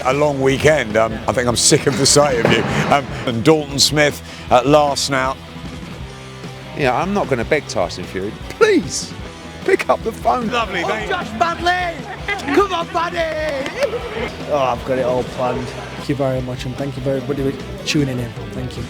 a long weekend. I think I'm sick of the sight of you. And Dalton Smith at last now. Yeah, I'm not going to beg Tyson Fury. Please, pick up the phone. Lovely, mate. Josh Badley! Come on, buddy! Oh, I've got it all planned. Thank you very much, and thank you for everybody for tuning in. Thank you.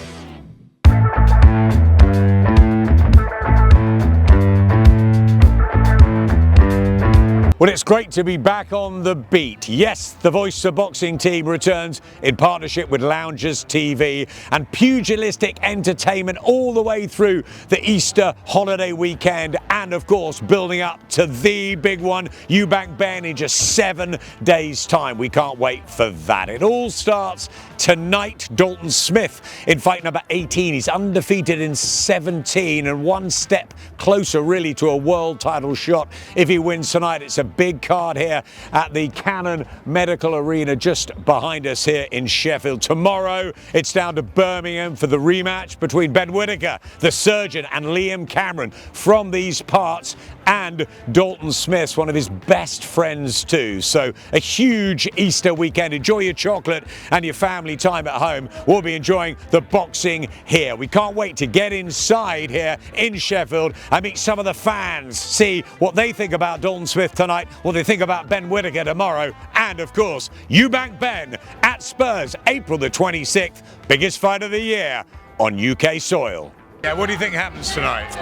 Well, it's great to be back on the beat. Yes, the Voice of Boxing team returns in partnership with Loungers TV and pugilistic entertainment all the way through the Easter holiday weekend, and of course building up to the big one, Eubank Benn, in just 7 days' time. We can't wait for that. It all starts tonight. Dalton Smith in fight number 18. He's undefeated in 17 and one step closer really to a world title shot if he wins tonight. It's a big card here at the Cannon Medical Arena just behind us here in Sheffield. Tomorrow it's down to Birmingham for the rematch between Ben Whittaker, the surgeon, and Liam Cameron from these parts, and Dalton Smith, one of his best friends too. So a huge Easter weekend. Enjoy your chocolate and your family time at home. We'll be enjoying the boxing here. We can't wait to get inside here in Sheffield and meet some of the fans, see what they think about Dalton Smith tonight, what they think about Ben Whittaker tomorrow, and of course Eubank Benn at Spurs, April the 26th, biggest fight of the year on UK soil. Yeah, what do you think happens tonight?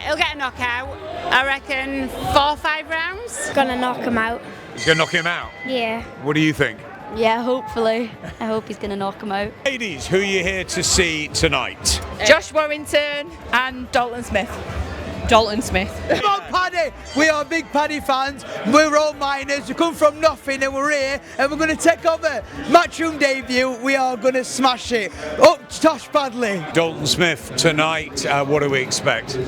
He'll get a knockout. I reckon 4 or 5 rounds. Gonna knock him out. He's going to knock him out? Yeah. What do you think? Yeah, hopefully. I hope he's gonna knock him out. Ladies, who are you here to see tonight? Josh Warrington and Dalton Smith. Dalton Smith. Come on, Paddy! We are big Paddy fans. We're all miners. We come from nothing and we're here and we're going to take over. Matchroom debut. We are going to smash it. Up Josh Badley. Dalton Smith tonight, what do we expect?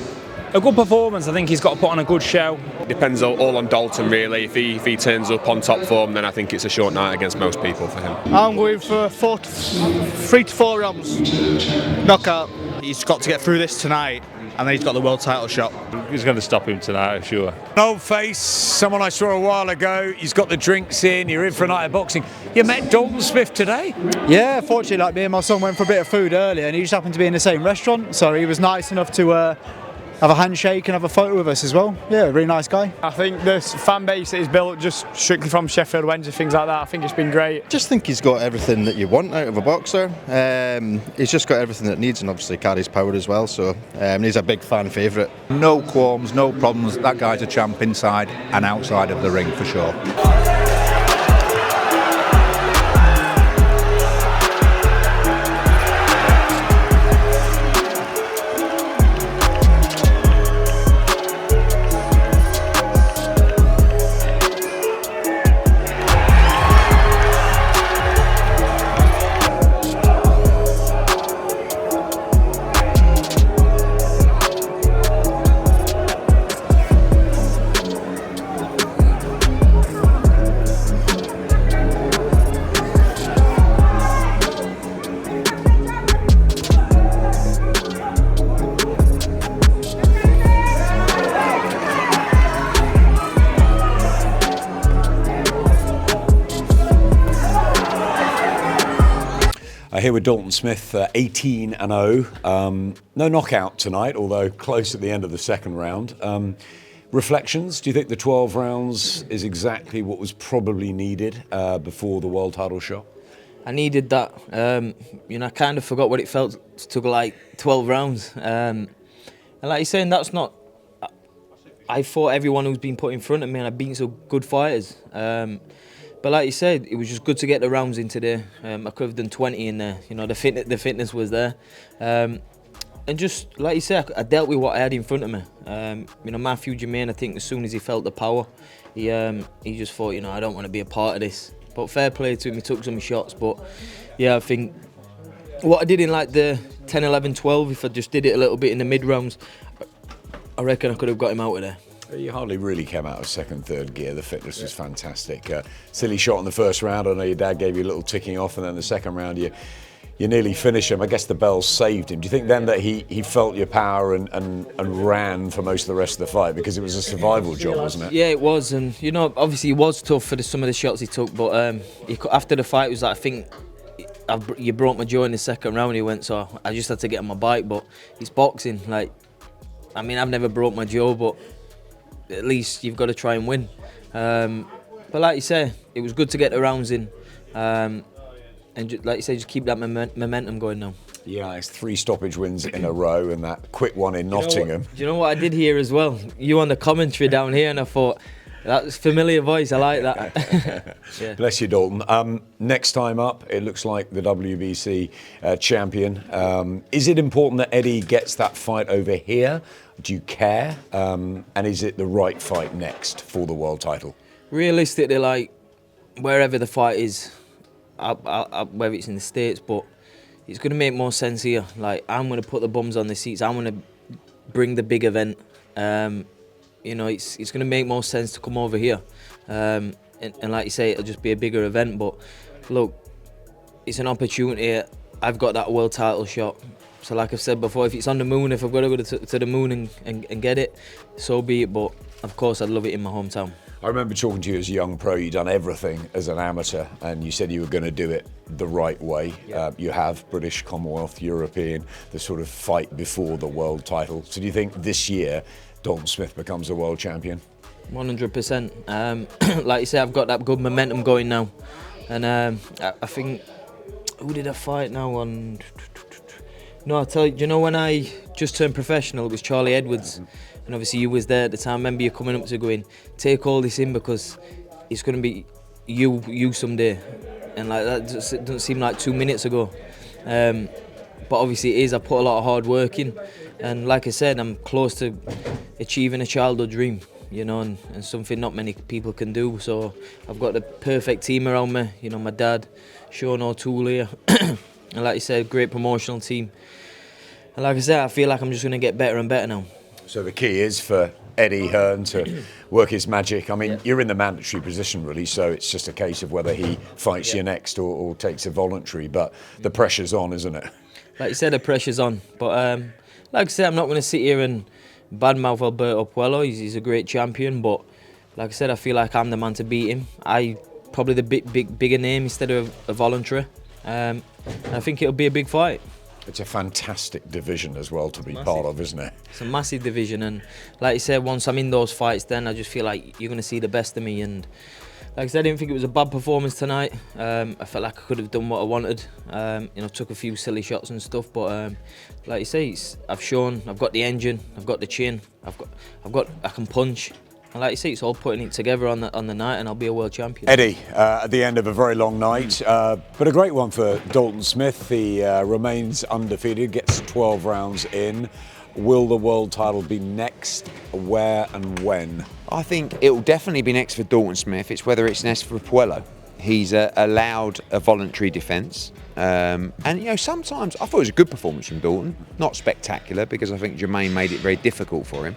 A good performance. I think he's got to put on a good show. Depends all on Dalton really. If he turns up on top form, then I think it's a short night against most people for him. I'm going for 3 to 4 rounds. Knockout. He's got to get through this tonight, and then he's got the world title shot. He's going to stop him tonight, I'm sure. An old face, someone I saw a while ago. He's got the drinks in, you're in for a night of boxing. You met Dalton Smith today? Yeah, fortunately, like, me and my son went for a bit of food earlier, and he just happened to be in the same restaurant, so he was nice enough to have a handshake and have a photo with us as well. Yeah, really nice guy. I think this fan base that is built just strictly from Sheffield Wednesday, things like that, I think it's been great. Just think he's got everything that you want out of a boxer. He's just got everything that needs, and obviously carries power as well, so he's a big fan favourite. No qualms, no problems. That guy's a champ inside and outside of the ring for sure. Here with Dalton Smith, 18-0. No knockout tonight, although close at the end of the second round. Reflections, do you think the 12 rounds is exactly what was probably needed before the world title shot? I needed that. I kind of forgot what it felt to go like 12 rounds. And like you're saying, that's not... I fought everyone who's been put in front of me, and I've beaten some good fighters. But like you said, it was just good to get the rounds in today. I could have done 20 in there. You know, the fitness was there. And just, like you said, I dealt with what I had in front of me. Mathieu Germain, I think as soon as he felt the power, he just thought, I don't want to be a part of this. But fair play to him, he took some shots. But yeah, I think what I did in like the 10, 11, 12, if I just did it a little bit in the mid-rounds, I reckon I could have got him out of there. You hardly really came out of second, third gear. The fitness was fantastic. Silly shot in the first round. I know your dad gave you a little ticking off, and then the second round you nearly finish him. I guess the bell saved him. Do you think then that he felt your power and ran for most of the rest of the fight, because it was a survival job, wasn't it? Yeah, it was, and you know, obviously it was tough for some of the shots he took, but after the fight, it was like, I think you broke my jaw in the second round. He went, so I just had to get on my bike. But it's boxing. Like, I mean, I've never broke my jaw, but at least you've got to try and win. But like you say, it was good to get the rounds in. And like you say, just keep that momentum going now. Yeah, it's 3 stoppage wins in a row, and that quick one in Nottingham. Do you know what I did here as well? You on the commentary down here, and I thought, that's a familiar voice, I like that. Yeah. Bless you, Dalton. Next time up, it looks like the WBC champion. Is it important that Eddie gets that fight over here? Do you care? And is it the right fight next for the world title? Realistically, like, wherever the fight is, whether it's in the States, but it's going to make more sense here. Like, I'm going to put the bums on the seats. I'm going to bring the big event. You know, it's going to make more sense to come over here. And like you say, it'll just be a bigger event. But look, it's an opportunity. I've got that world title shot. So like I've said before, if it's on the moon, if I've got to go to the moon and get it, so be it. But of course, I'd love it in my hometown. I remember talking to you as a young pro. You'd done everything as an amateur, and you said you were going to do it the right way. Yeah. You have British, Commonwealth, European, the sort of fight before the world title. So do you think this year Dalton Smith becomes a world champion? 100%. Like you say, I've got that good momentum going now. And I think, who did I fight now on? No, I tell you, you know, when I just turned professional, it was Charlie Edwards. And obviously you was there at the time. I remember you coming up to going, take all this in, because it's going to be you someday. And like that doesn't seem like 2 minutes ago. But obviously it is. I put a lot of hard work in. And like I said, I'm close to achieving a childhood dream, you know, and something not many people can do. So I've got the perfect team around me. You know, my dad, Sean O'Toole here. And like you said, great promotional team. And like I said, I feel like I'm just going to get better and better now. So the key is for Eddie Hearn to work his magic. I mean, you're in the mandatory position, really, so it's just a case of whether he fights you next or takes a voluntary. But the pressure's on, isn't it? Like you said, the pressure's on. But like I said, I'm not going to sit here and badmouth Alberto Puello. He's a great champion. But like I said, I feel like I'm the man to beat him. Probably the bigger name instead of a voluntary. And I think it'll be a big fight. It's a fantastic division as well to be part of, isn't it? It's a massive division, and like you said, once I'm in those fights, then I just feel like you're going to see the best of me. And like I said, I didn't think it was a bad performance tonight. I felt like I could have done what I wanted. You know, took a few silly shots and stuff, but like you say, I've shown I've got the engine, I've got the chin, I can punch. And like you say, it's all putting it together on the night, and I'll be a world champion. Eddie, at the end of a very long night, but a great one for Dalton Smith. He remains undefeated, gets 12 rounds in. Will the world title be next? Where and when? I think it will definitely be next for Dalton Smith. It's whether it's next for Puello. He's allowed a voluntary defence. And, you know, sometimes I thought it was a good performance from Dalton. Not spectacular, because I think Germain made it very difficult for him.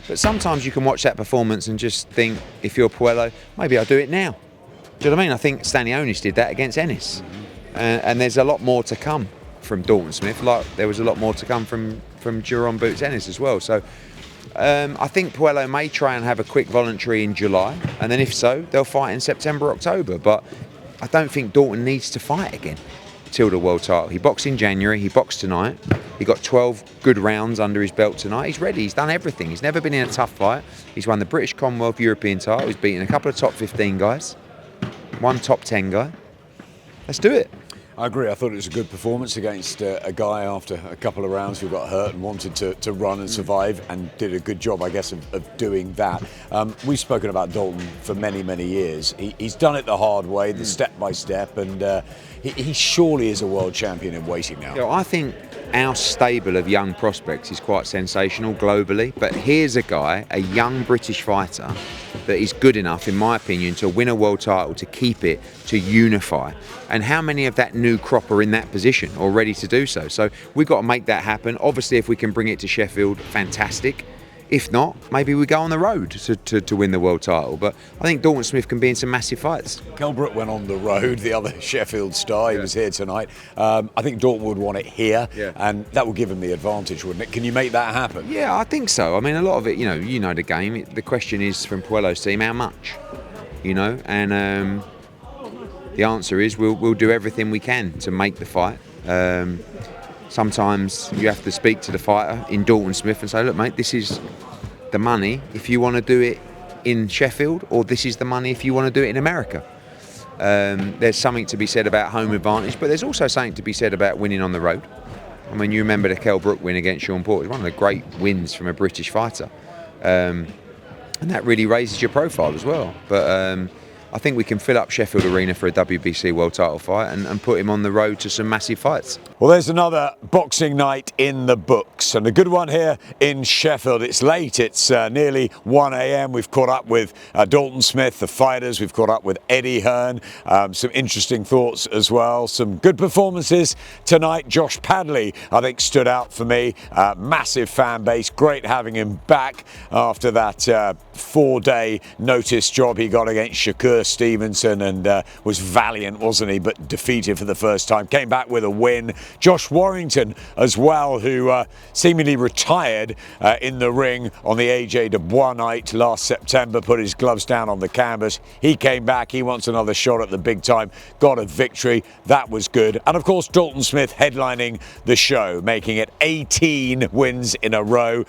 But sometimes you can watch that performance and just think, if you're Puello, maybe I'll do it now. Do you know what I mean? I think Stanionis did that against Ennis. And there's a lot more to come from Dalton Smith. Like there was a lot more to come from Jerome Boots Ennis as well. So I think Puello may try and have a quick voluntary in July. And then if so, they'll fight in September, October. But I don't think Dalton needs to fight again till the world title. He boxed in January, he boxed tonight. He got 12 good rounds under his belt tonight. He's ready, he's done everything. He's never been in a tough fight. He's won the British, Commonwealth, European title. He's beaten a couple of top 15 guys, one top 10 guy. Let's do it. I agree. I thought it was a good performance against a guy after a couple of rounds who got hurt and wanted to run and survive, and did a good job, I guess, of doing that. We've spoken about Dalton for many, many years. He's done it the hard way, the step-by-step, and he surely is a world champion in weighting now. You know, I think our stable of young prospects is quite sensational globally, but here's a guy, a young British fighter, that is good enough, in my opinion, to win a world title, to keep it, to unify. And how many of that new crop are in that position or ready to do so? So we've got to make that happen. Obviously, if we can bring it to Sheffield, fantastic. If not, maybe we go on the road to win the world title. But I think Dalton Smith can be in some massive fights. Kell Brook went on the road, the other Sheffield star. He was here tonight. I think Dalton would want it here, and that will give him the advantage, wouldn't it? Can you make that happen? Yeah, I think so. I mean, a lot of it, you know the game. The question is from Puello's team, how much? And the answer is we'll do everything we can to make the fight. Sometimes you have to speak to the fighter in Dalton Smith and say, look, mate, this is the money if you want to do it in Sheffield, or this is the money if you want to do it in America. There's something to be said about home advantage, but there's also something to be said about winning on the road. I mean, you remember the Kell Brook win against Sean Porter. It's one of the great wins from a British fighter. And that really raises your profile as well. But I think we can fill up Sheffield Arena for a WBC world title fight and put him on the road to some massive fights. Well, there's another boxing night in the books, and a good one here in Sheffield. It's late, it's nearly 1 a.m. We've caught up with Dalton Smith, the fighters. We've caught up with Eddie Hearn. Some interesting thoughts as well. Some good performances tonight. Josh Padley, I think, stood out for me. Massive fan base. Great having him back after that 4-day notice job he got against Shakur Stevenson, and was valiant, wasn't he, but defeated for the first time. Came back with a win. Josh Warrington as well, who seemingly retired in the ring on the AJ Dubois night last September, put his gloves down on the canvas. He came back, he wants another shot at the big time, got a victory, that was good. And of course Dalton Smith headlining the show, making it 18 wins in a row.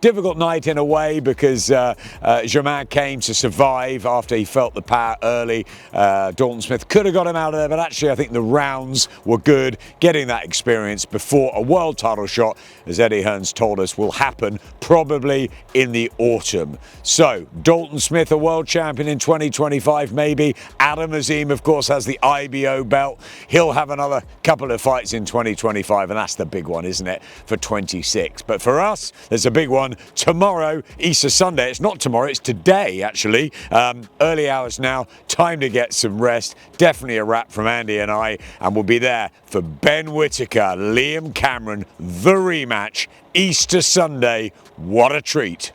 Difficult night in a way because Germain came to survive after he felt the power early. Dalton Smith could have got him out of there, but actually I think the rounds were good, getting that experience before a world title shot, as Eddie Hearn's told us, will happen probably in the autumn. So Dalton Smith, a world champion in 2025 maybe. Adam Azim, of course, has the IBO belt. He'll have another couple of fights in 2025, and that's the big one, isn't it, for 26. But for us, there's a big one tomorrow, Easter Sunday. It's not tomorrow, it's today actually. Early hours now, time to get some rest. Definitely a wrap from Andy and I, and we'll be there for Ben Whittaker, Liam Cameron, the rematch, Easter Sunday. What a treat.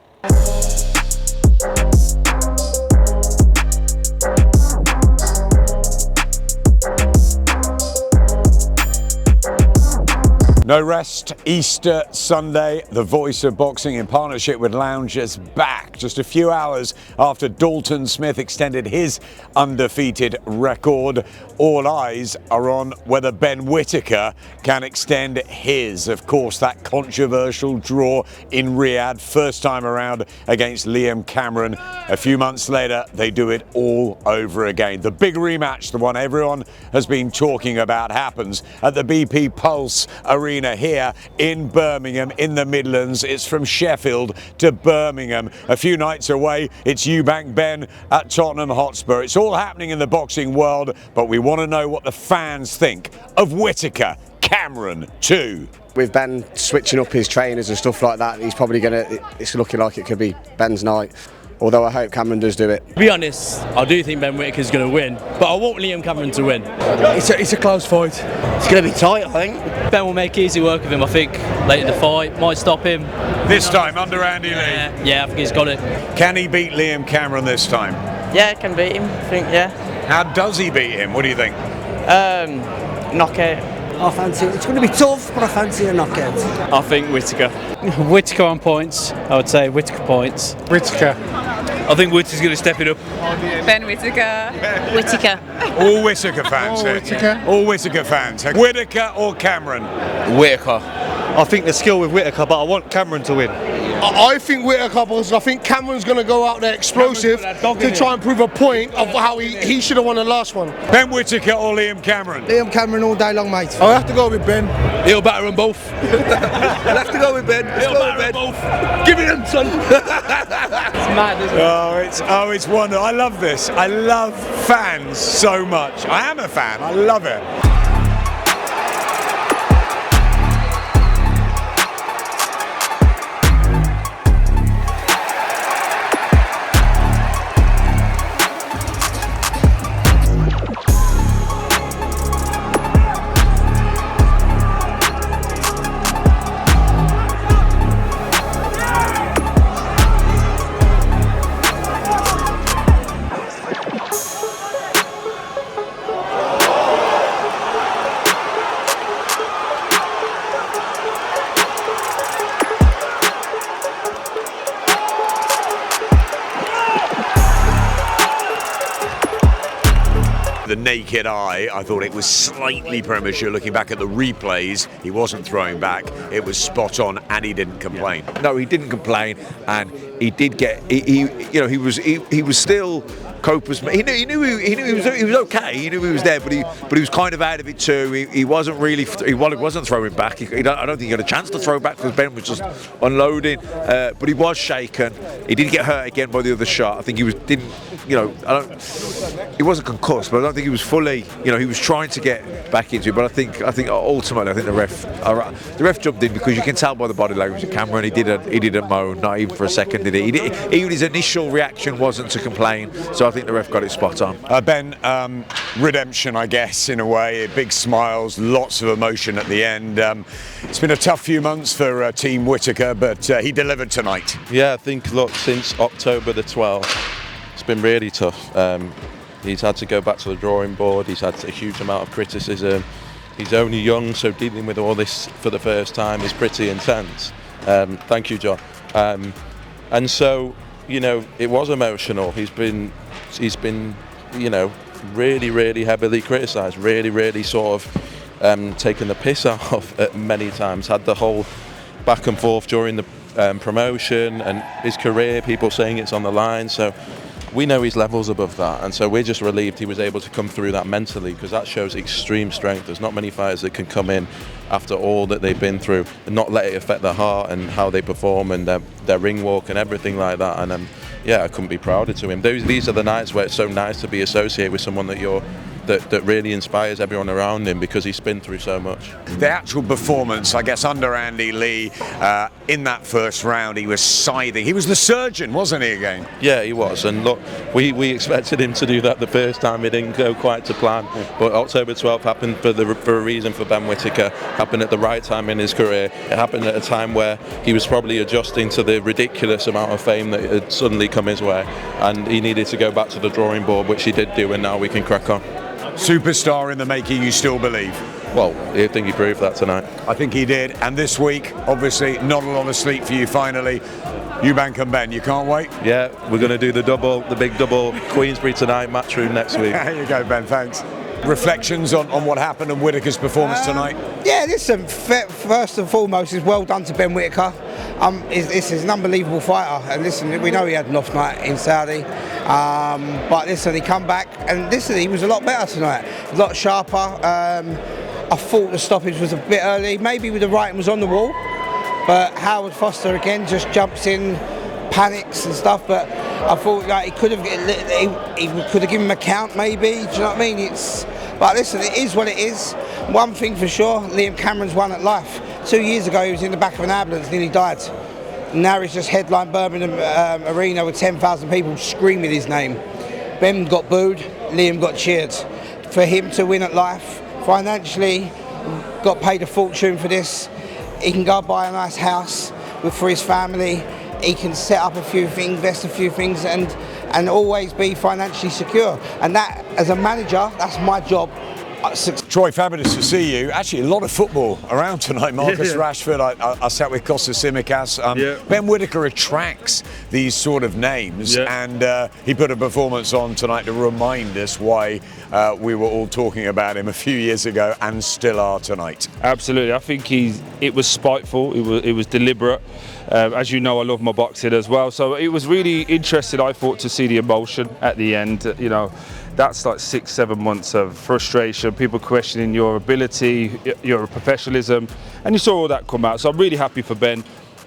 No rest, Easter Sunday, the voice of boxing in partnership with Loungers back just a few hours after Dalton Smith extended his undefeated record. All eyes are on whether Ben Whittaker can extend his. Of course, that controversial draw in Riyadh, first time around against Liam Cameron. A few months later, they do it all over again. The big rematch, the one everyone has been talking about, happens at the BP Pulse Arena here in Birmingham in the Midlands. It's from Sheffield to Birmingham. A few nights away, it's Eubank Ben at Tottenham Hotspur. It's all happening in the boxing world, but we want to know what the fans think of Whittaker Cameron too. With Ben switching up his trainers and stuff like that, he's probably it's looking like it could be Ben's night. Although I hope Cameron does do it. To be honest, I do think Ben Whittaker's going to win, but I want Liam Cameron to win. It's a close fight. It's going to be tight, I think. Ben will make easy work of him, I think, late in the fight. Might stop him. This time under Andy Lee? Yeah, I think he's got it. Can he beat Liam Cameron this time? Yeah, I can beat him, I think, yeah. How does he beat him? What do you think? Knockout. I fancy it's going to be tough, but I fancy a knockout. I think Whittaker. Whittaker on points. I would say Whittaker points. Whittaker. I think Whittaker's going to step it up. Ben Whittaker. Whittaker. All Whittaker fans. All Whittaker. All Whittaker fans. Whittaker or Cameron? Whittaker. I think the skill with Whittaker, but I want Cameron to win. I think Whittaker, because I think Cameron's going to go out there explosive to try and prove a point of how he should have won the last one. Ben Whittaker or Liam Cameron? Liam Cameron all day long, mate. I'll have to go with Ben. He'll batter them both. I'll have to go with Ben. He'll batter them both. Give it him, son. It's mad, isn't it? It's wonderful. I love this. I love fans so much. I am a fan. I love it. The naked eye, I thought it was slightly premature. Looking back at the replays, he wasn't throwing back. It was spot on, and he didn't complain. No, he didn't complain, and he did get. He was still Copa's. He knew he was okay. He knew he was there, but he was kind of out of it too. He wasn't really. He wasn't throwing back. I don't think he had a chance to throw back because Ben was just unloading. But he was shaken. He did get hurt again by the other shot. I think he didn't. He wasn't concussed, but I don't think he was fully. He was trying to get back into it. But I think ultimately, I think the ref jumped in because you can tell by the body language of Cameron. He didn't moan, not even for a second, did he? Even his initial reaction wasn't to complain. So I think the ref got it spot on. Ben, redemption, I guess, in a way. Big smiles, lots of emotion at the end. It's been a tough few months for Team Whittaker, but he delivered tonight. Yeah, I think, since October the 12th, it's been really tough. He's had to go back to the drawing board. He's had a huge amount of criticism. He's only young, so dealing with all this for the first time is pretty intense. Thank you, John. And so, it was emotional. He's been, really, really heavily criticised, really sort of taken the piss out of many times. Had the whole back and forth during the promotion and his career, people saying it's on the line. So we know his level's above that, and so we're just relieved he was able to come through that mentally, because that shows extreme strength. There's not many fighters that can come in after all that they've been through and not let it affect their heart and how they perform and their ring walk and everything like that. And I couldn't be prouder to him. These are the nights where it's so nice to be associated with someone that really inspires everyone around him, because he's been through so much. The actual performance, I guess, under Andy Lee, in that first round, he was scything. He was the surgeon, wasn't he, again? Yeah, he was. And look, we expected him to do that the first time. It didn't go quite to plan. But October 12th happened for a reason for Ben Whittaker. Happened at the right time in his career. It happened at a time where he was probably adjusting to the ridiculous amount of fame that had suddenly come his way. And he needed to go back to the drawing board, which he did do, and now we can crack on. Superstar in the making, you still believe? Well, I think he proved that tonight. I think he did. And this week, obviously, not a lot of sleep for you finally. Eubank and Benn, you can't wait? Yeah, we're going to do the big double, Queensbury tonight, Matchroom next week. There you go, Ben, thanks. Reflections on what happened and Whittaker's performance tonight? Yeah, listen, first and foremost, is well done to Ben Whittaker. This is an unbelievable fighter, and listen, we know he had an off night in Saudi, but listen, he come back, and listen, he was a lot better tonight, a lot sharper. I thought the stoppage was a bit early, maybe with the writing was on the wall, but Howard Foster again just jumps in, panics and stuff, but I thought he could have given him a count maybe, do you know what I mean? But listen, it is what it is. One thing for sure, Liam Cameron's won at life. 2 years ago he was in the back of an ambulance, nearly died. Now he's just headlined Birmingham Arena with 10,000 people screaming his name. Ben got booed, Liam got cheered. For him to win at life, financially, got paid a fortune for this. He can go buy a nice house for his family. He can set up a few things, invest a few things, and always be financially secure. And that, as a manager, that's my job. Troy, fabulous to see you. Actually, a lot of football around tonight. Marcus Rashford, I sat with Kostas Tsimikas. Ben Whittaker attracts these sort of names, and he put a performance on tonight to remind us why we were all talking about him a few years ago and still are tonight. Absolutely. I think it was spiteful, it was deliberate. As you know, I love my boxing as well, so it was really interesting, I thought, to see the emotion at the end. That's like 6-7 months of frustration, people questioning your ability, your professionalism, and you saw all that come out. So I'm really happy for Ben.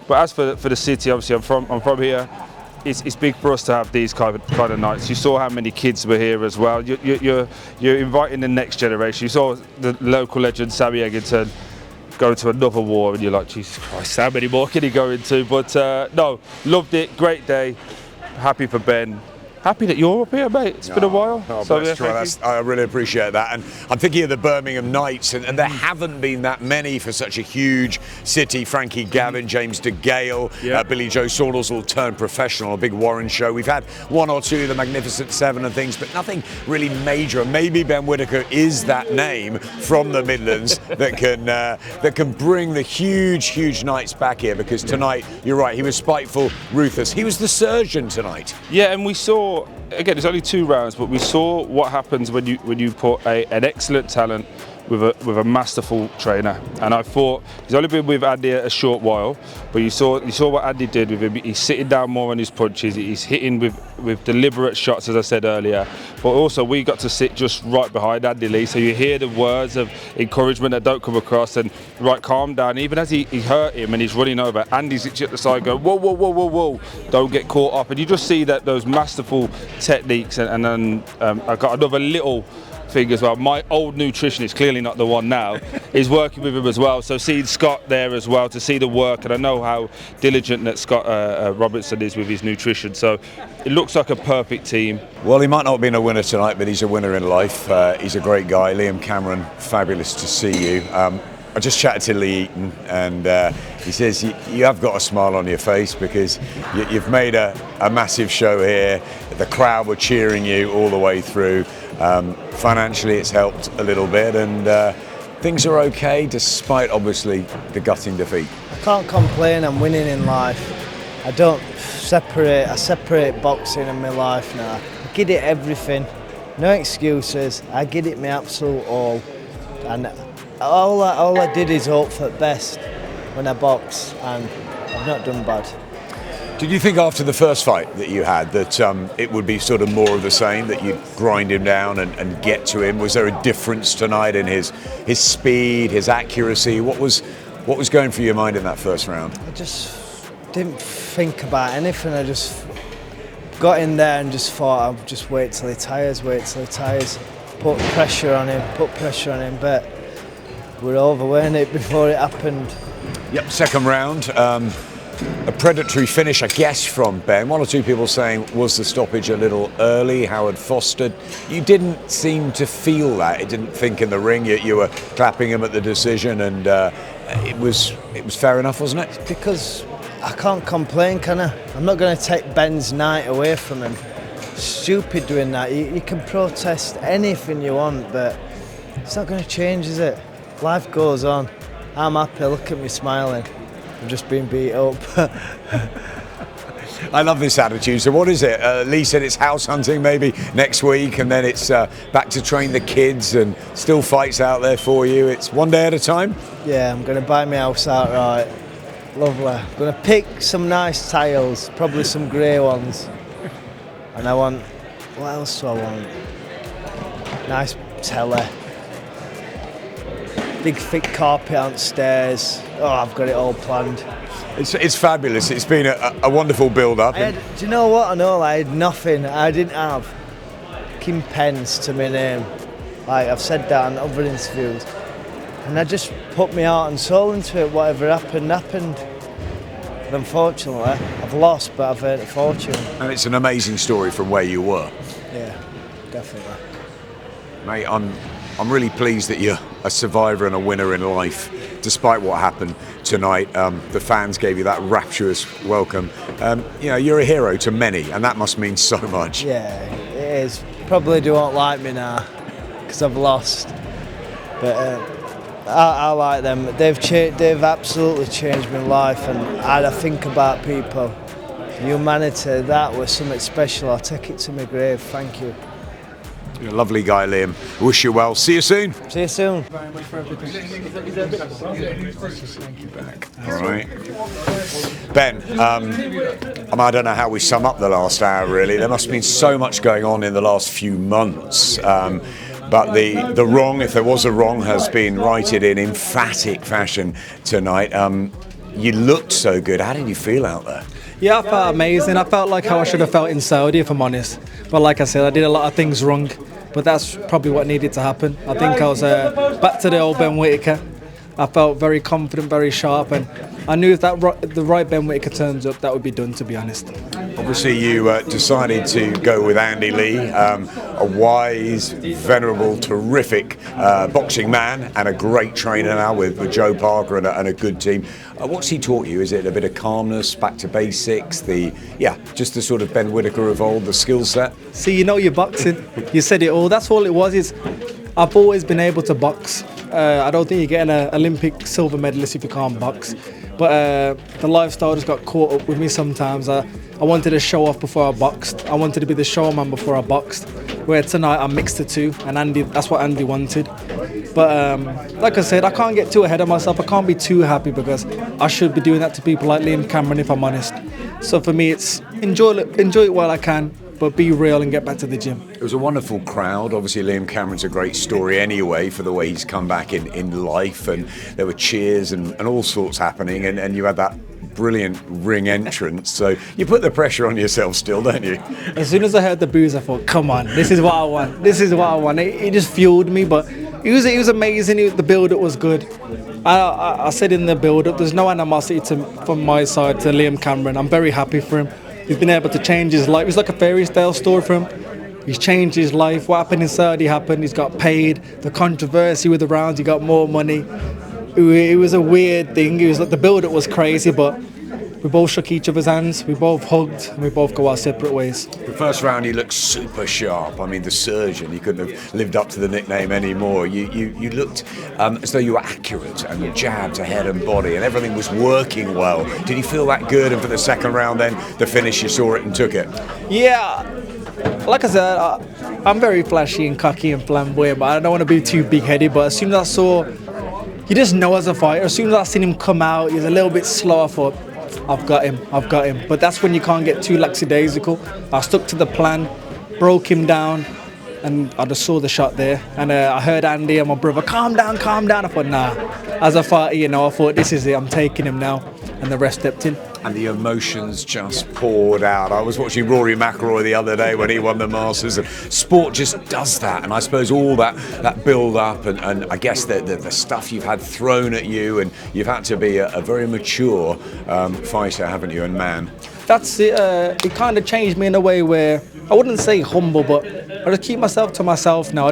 But as for the city, obviously I'm from here. It's big for us to have these kind of nights. You saw how many kids were here as well. You're inviting the next generation. You saw the local legend Sammy Eggington go to another war, and you're like, Jesus Christ, how many more can he go into? But no, loved it. Great day. Happy for Ben. Happy that you're up here, mate. It's been a while. So, I really appreciate that. And I'm thinking of the Birmingham Knights, and there haven't been that many for such a huge city. Frankie Gavin, James DeGale, Billy Joe Saunders all turned professional, a big Warren show. We've had one or two of the Magnificent Seven and things, but nothing really major. Maybe Ben Whittaker is that name from the Midlands that can bring the huge nights back here, because tonight, you're right, he was spiteful, ruthless. He was the surgeon tonight. Yeah, and we saw saw, again, it's only 2 rounds, but we saw what happens when you put an excellent talent with a masterful trainer. And I thought, he's only been with Andy a short while, but you saw what Andy did with him. He's sitting down more on his punches, he's hitting with deliberate shots, as I said earlier. But also we got to sit just right behind Andy Lee, so you hear the words of encouragement that don't come across, and right, calm down. Even as he hurt him and he's running over, Andy's at the side going, whoa, whoa, whoa, whoa, whoa, don't get caught up. And you just see that those masterful techniques, and then I got another little thing as well. My old nutritionist, clearly not the one now, is working with him as well. So seeing Scott there as well, to see the work, and I know how diligent that Scott Robertson is with his nutrition. So it looks like a perfect team. Well, he might not have been a winner tonight, but he's a winner in life. He's a great guy. Liam Cameron, fabulous to see you. I just chatted to Lee Eaton, and he says you have got a smile on your face because you've made a massive show here. The crowd were cheering you all the way through. Financially, it's helped a little bit, and things are okay despite obviously the gutting defeat. I can't complain. I'm winning in life. I separate boxing and my life now. I give it everything, no excuses. I give it my absolute all, and all I did is hope for the best when I box, and I've not done bad. Did you think after the first fight that you had that it would be sort of more of the same, that you'd grind him down and get to him? Was there a difference tonight in his speed, his accuracy? What was going through your mind in that first round? I just didn't think about anything. I just got in there and just thought I'll just wait till he tires, put pressure on him, but we're over, weren't it, before it happened? Yep, second round. A predatory finish, I guess, from Ben. 1 or 2 people saying, was the stoppage a little early? Howard Foster. You didn't seem to feel that. It didn't think in the ring. You were clapping him at the decision, and it was fair enough, wasn't it? Because I can't complain, can I? I'm not going to take Ben's night away from him. Stupid doing that. You can protest anything you want, but it's not going to change, is it? Life goes on. I'm happy. Look at me smiling. I've just been beat up. I love this attitude. So what is it? Lee said it's house hunting maybe next week, and then it's back to train the kids, and still fights out there for you. It's one day at a time? Yeah, I'm going to buy my house outright. Lovely. I'm going to pick some nice tiles, probably some grey ones. And I want, what else do I want? Nice telly. Big thick carpet downstairs. Oh, I've got it all planned. It's fabulous. It's been a wonderful build-up. Do you know what? I know I had nothing. I didn't have Kim pence to my name. Like I've said that in other interviews. And I just put my heart and soul into it. Whatever happened. And unfortunately, I've lost, but I've earned a fortune. And it's an amazing story from where you were. Yeah, definitely. Mate, I'm really pleased that you're a survivor and a winner in life, despite what happened tonight. The fans gave you that rapturous welcome. You're a hero to many, and that must mean so much. Yeah, it is. Probably don't like me now, because I've lost. But I like them. They've absolutely changed my life, and I think about people. Humanity, that was something special. I'll take it to my grave. Thank you. You're a lovely guy, Liam. Wish you well. See you soon. See you soon. All right. Ben, I don't know how we sum up the last hour, really. There must have been so much going on in the last few months. But the wrong, if there was a wrong, has been righted in emphatic fashion tonight. You looked so good. How did you feel out there? Yeah, I felt amazing. I felt like how I should have felt in Saudi, if I'm honest. But like I said, I did a lot of things wrong. But that's probably what needed to happen. I think I was back to the old Ben Whittaker. I felt very confident, very sharp, and I knew if the right Ben Whittaker turns up, that would be done, to be honest. Obviously, you decided to go with Andy Lee, a wise, venerable, terrific boxing man, and a great trainer now with Joe Parker and a good team. What's he taught you? Is it a bit of calmness, back to basics, just the sort of Ben Whittaker of old, the skill set? See, you know your boxing. You said it all. That's all it was. I've always been able to box. I don't think you're getting an Olympic silver medalist if you can't box. But the lifestyle just got caught up with me sometimes. I wanted to show off before I boxed. I wanted to be the showman before I boxed. Where tonight I mixed the two, and that's what Andy wanted. But like I said, I can't get too ahead of myself. I can't be too happy because I should be doing that to people like Liam Cameron, if I'm honest. So for me, it's enjoy it while I can, but be real and get back to the gym. It was a wonderful crowd. Obviously, Liam Cameron's a great story anyway for the way he's come back in life, and there were cheers and all sorts happening, and you had that brilliant ring entrance. So you put the pressure on yourself still, don't you? As soon as I heard the boos, I thought, come on, this is what I want. This is what I want. It just fueled me, but it was amazing. The build-up was good. I said in the build-up, there's no animosity from my side to Liam Cameron. I'm very happy for him. He's been able to change his life. It's like a fairy tale story for him. He's changed his life. What happened in Saudi happened. He's got paid. The controversy with the rounds, he got more money. It was a weird thing. It was like the build-up was crazy, but we both shook each other's hands. We both hugged, and we both go our separate ways. The first round, he looked super sharp. I mean, the surgeon, he couldn't have lived up to the nickname anymore. You looked as though you were accurate, and you jabbed head and body, and everything was working well. Did you feel that good? And for the second round, then the finish, you saw it and took it. Yeah, like I said, I'm very flashy and cocky and flamboyant, but I don't want to be too big-headed. But as soon as I saw, you just know as a fighter, as soon as I seen him come out, he was a little bit slow. I thought, I've got him. But that's when you can't get too lackadaisical. I stuck to the plan, broke him down, and I just saw the shot there. And I heard Andy and my brother, calm down. I thought, nah. As a fighter, I thought, this is it, I'm taking him now. And the rest stepped in. And the emotions just poured out. I was watching Rory McIlroy the other day when he won the Masters, and sport just does that. And I suppose all that build-up and I guess the stuff you've had thrown at you, and you've had to be a very mature fighter, haven't you, and man. That's it. It kind of changed me in a way where I wouldn't say humble, but I just keep myself to myself now.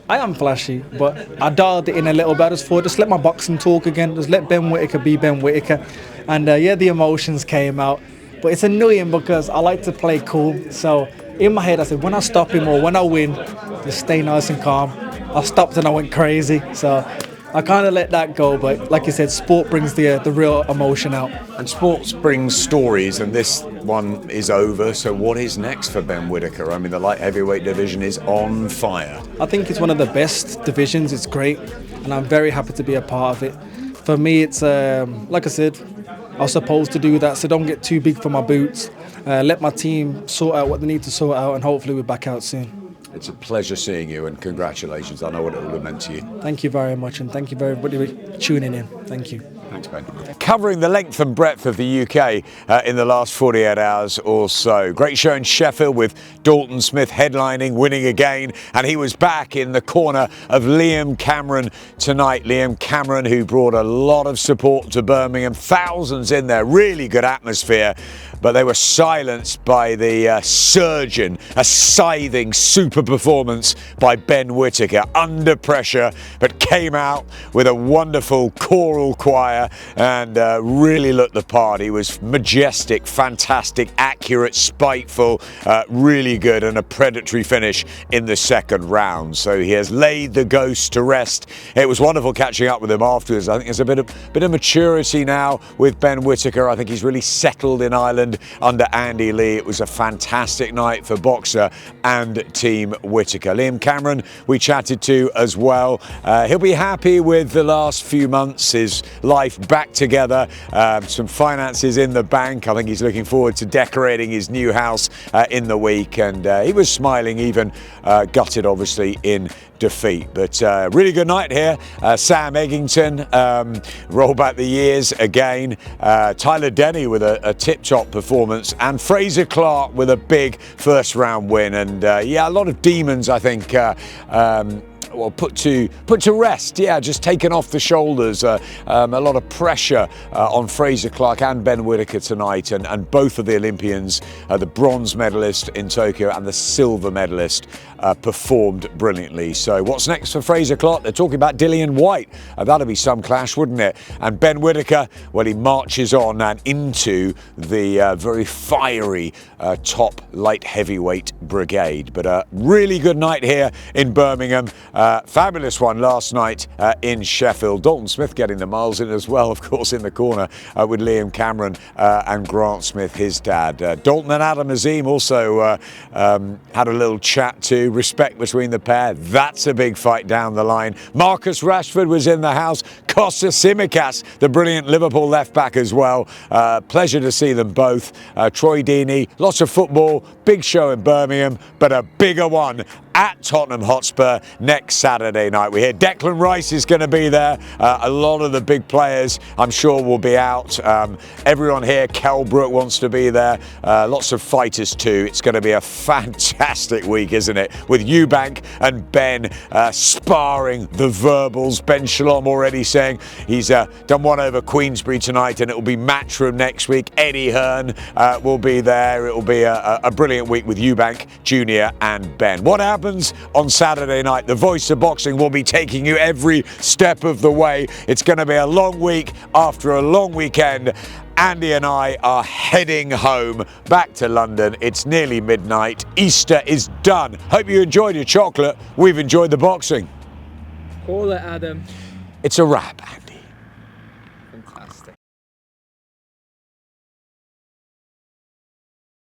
I am flashy, but I dialed it in a little bit. I just thought, just let my boxing talk again. Just let Ben Whittaker be Ben Whittaker. And the emotions came out. But it's annoying because I like to play cool. So in my head, I said, when I stop him or when I win, just stay nice and calm. I stopped and I went crazy. So I kind of let that go, but like you said, sport brings the real emotion out. And sports brings stories, and this one is over, so what is next for Ben Whittaker? I mean, the light heavyweight division is on fire. I think it's one of the best divisions. It's great, and I'm very happy to be a part of it. For me, it's, like I said, I was supposed to do that, so don't get too big for my boots. Let my team sort out what they need to sort out, and hopefully we're back out soon. It's a pleasure seeing you, and congratulations. I know what it will have meant to you. Thank you very much, and thank you very much for tuning in. Thank you. Thanks, Ben. Covering the length and breadth of the UK in the last 48 hours or so. Great show in Sheffield with Dalton Smith headlining, winning again, and he was back in the corner of Liam Cameron tonight. Liam Cameron, who brought a lot of support to Birmingham, thousands in there, really good atmosphere, but they were silenced by the surgeon, a scything super performance by Ben Whittaker, under pressure, but came out with a wonderful choral choir and really looked the part. He was majestic, fantastic, accurate, spiteful, really good, and a predatory finish in the second round. So he has laid the ghost to rest. It was wonderful catching up with him afterwards. I think there's a bit of maturity now with Ben Whittaker. I think he's really settled in Ireland under Andy Lee. It was a fantastic night for boxer and Team Whittaker. Liam Cameron we chatted to as well. He'll be happy with the last few months, his life back together, some finances in the bank. I think he's looking forward to decorating his new house in the week, and he was smiling, even gutted obviously in defeat. But really good night here. Sam Eggington, roll back the years again. Tyler Denny with a tip-top performance, and Fraser Clark with a big first round win. And yeah, a lot of demons, I think, well, put to rest. Yeah, just taken off the shoulders. A lot of pressure on Fraser Clark and Ben Whittaker tonight, and both of the Olympians, the bronze medalist in Tokyo and the silver medalist, performed brilliantly. So what's next for Fraser Clark? They're talking about Dillian White. That'll be some clash, wouldn't it? And Ben Whittaker, well, he marches on and into the very fiery top light heavyweight brigade. But a really good night here in Birmingham. Fabulous one last night in Sheffield. Dalton Smith getting the miles in as well, of course, in the corner with Liam Cameron and Grant Smith, his dad. Dalton and Adam Azim also had a little chat too. Respect between the pair. That's a big fight down the line. Marcus Rashford was in the house. Kostas Tsimikas, the brilliant Liverpool left-back as well. Pleasure to see them both. Troy Deeney, lots of football, big show in Birmingham, but a bigger one at Tottenham Hotspur next Saturday night. We hear Declan Rice is going to be there. A lot of the big players, I'm sure, will be out. Everyone here, Kell Brook wants to be there. Lots of fighters too. It's going to be a fantastic week, isn't it? With Eubank and Benn sparring the verbals. Ben Shalom already saying he's done one over Queensbury tonight, and it will be Matchroom next week. Eddie Hearn will be there. It will be a brilliant week with Eubank Jr and Ben. What happens on Saturday night? The voice of boxing will be taking you every step of the way. It's going to be a long week after a long weekend. Andy and I are heading home back to London. It's nearly midnight. Easter is done. Hope you enjoyed your chocolate. We've enjoyed the boxing. Call it, Adam. It's a wrap.